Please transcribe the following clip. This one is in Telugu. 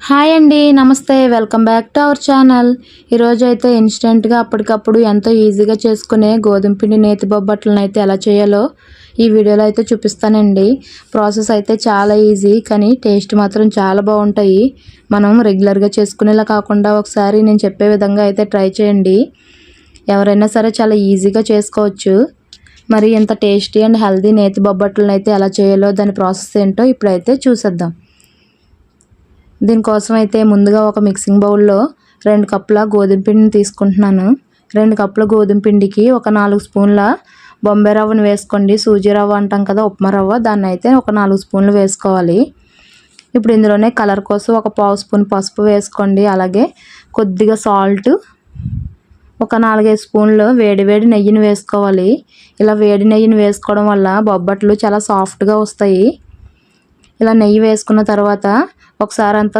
హాయ్ అండి, నమస్తే. Welcome back to our channel. ఈరోజు అయితే ఇన్స్టెంట్గా అప్పటికప్పుడు ఎంతో ఈజీగా చేసుకునే గోధుమ పిండి నేతి బొబ్బట్లను అయితే ఎలా చేయాలో ఈ వీడియోలో అయితే చూపిస్తానండి. ప్రాసెస్ అయితే చాలా ఈజీ, కానీ టేస్ట్ మాత్రం చాలా బాగుంటాయి. మనం రెగ్యులర్గా చేసుకునేలా కాకుండా ఒకసారి నేను చెప్పే విధంగా అయితే ట్రై చేయండి. ఎవరైనా సరే చాలా ఈజీగా చేసుకోవచ్చు. మరి ఇంత టేస్టీ అండ్ హెల్దీ నేతి బొబ్బట్లను అయితే ఎలా చేయాలో దాని ప్రాసెస్ ఏంటో ఇప్పుడైతే చూసేద్దాం. దీనికోసం అయితే ముందుగా ఒక మిక్సింగ్ బౌల్లో 2 కప్పుల గోధుమ పిండిని తీసుకుంటున్నాను. 2 కప్పుల గోధుమ పిండికి ఒక 4 స్పూన్ల బొంబాయి రవ్వను వేసుకోండి. సూజీ రవ్వ అంటాం కదా, ఉప్మా రవ్వ, దాన్ని అయితే ఒక 4 స్పూన్లు వేసుకోవాలి. ఇప్పుడు ఇందులోనే కలర్ కోసం ఒక పావు స్పూన్ పసుపు వేసుకోండి. అలాగే కొద్దిగా సాల్ట్, ఒక 4-5 స్పూన్లు వేడి నెయ్యిని వేసుకోవాలి. ఇలా వేడి నెయ్యిని వేసుకోవడం వల్ల బొబ్బట్లు చాలా సాఫ్ట్గా వస్తాయి. ఇలా నెయ్యి వేసుకున్న తర్వాత ఒకసారి అంతా